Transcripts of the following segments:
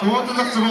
좋은 뜻 쓰고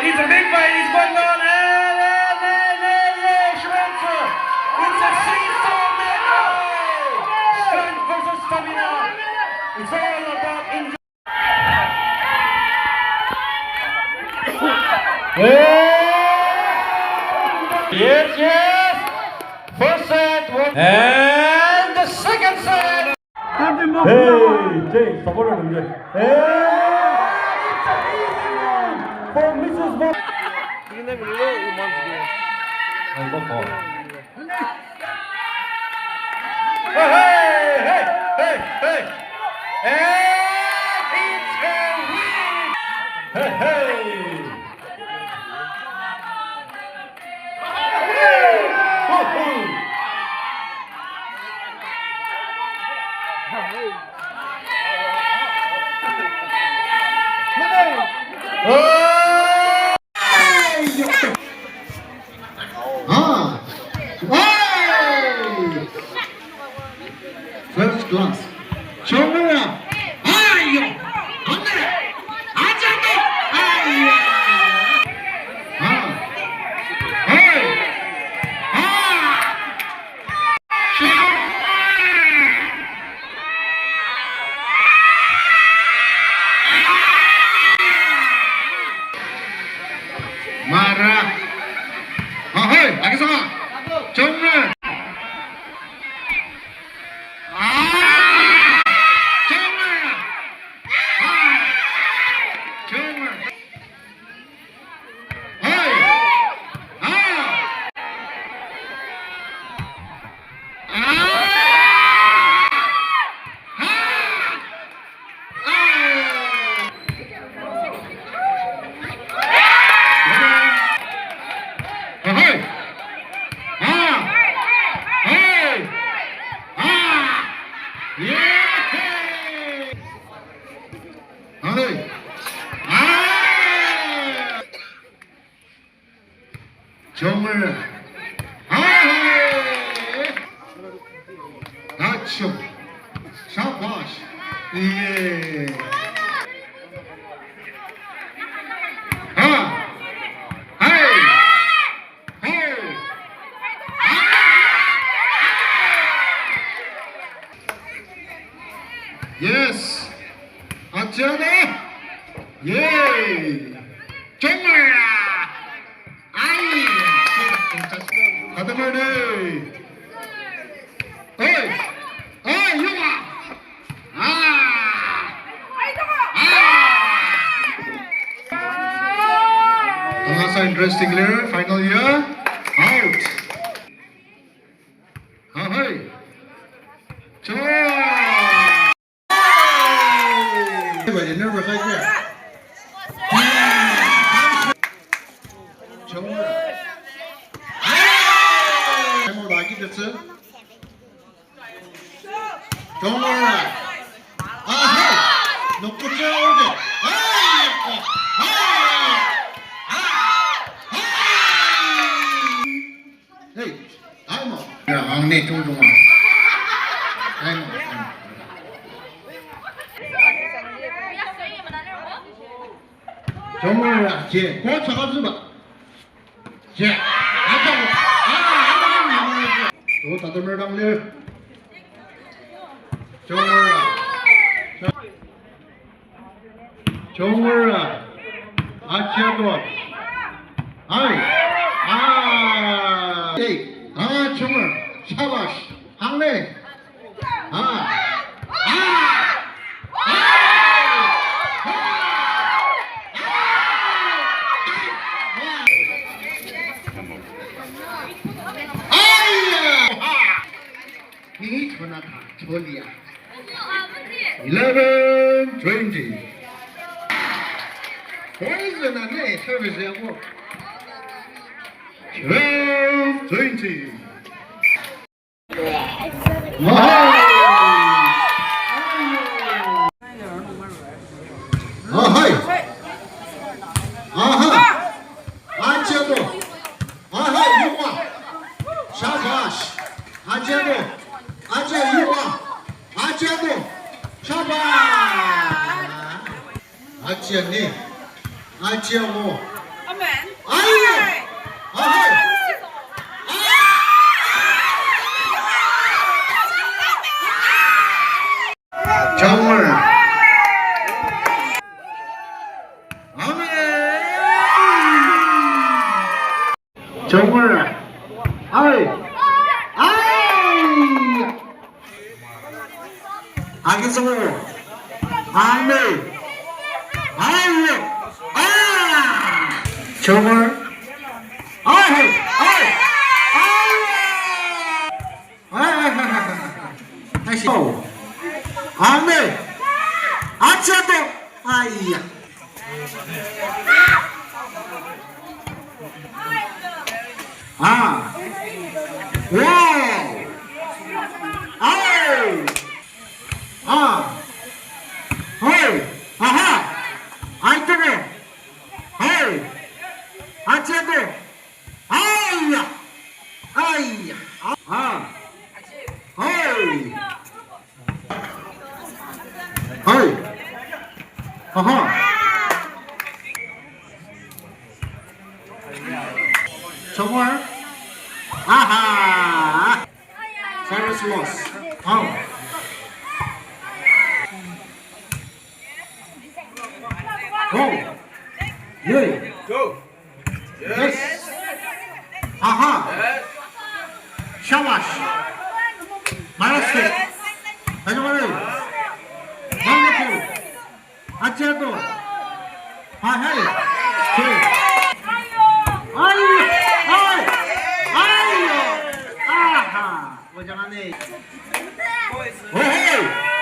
It's a big fight, it's going on. It's a seesaw match. Strength versus stamina. It's all about injury. Yes. First set, and the second set. Hey, Jay, support him. For Mrs. Bob. Hey. And it's a win. Hey. 정을 아해 다쳐 샤바시 예 아 하이 하이 예스 아치아네 예 정말 아이 가다마네 어이 어이 영아 Alasa interesting clear final year out hey 자 vậy thì nó vừa thấy chưa chống em một bài kỹ thuật sớm chống rồi hey nó có treo kìa hey ai mà là hàng này trung trung à ai mà 정말 제 고쳐가지고 제 아까고 또 다들 meranglir 정말 아치아도 아이 에이 정말 샤바시 항내 이 전화가 졸리야 11, 20 보이즈는 서비스하고 12, 20 아하이 아하 아치아도 아하이 유화 샤바시 아치아도 아치아 유화 아치아도 샤바 아치아니 아치아모 아이 아하이 정말 아멘 정말 아이 알겠어요 아멘 아이 정말 아이 다시 아멘 아차도 아이야 와우 아이 헤이 아하 아이토네 헤이 아차도 아이야 아이야 헤이 헤이 아하 정말 아하 Cyrus lost go 예 Go. yes 아하 샤와시 마라스 가져가래 만나고 아치아도 아하이 아이요 아하 오장하네 오헤이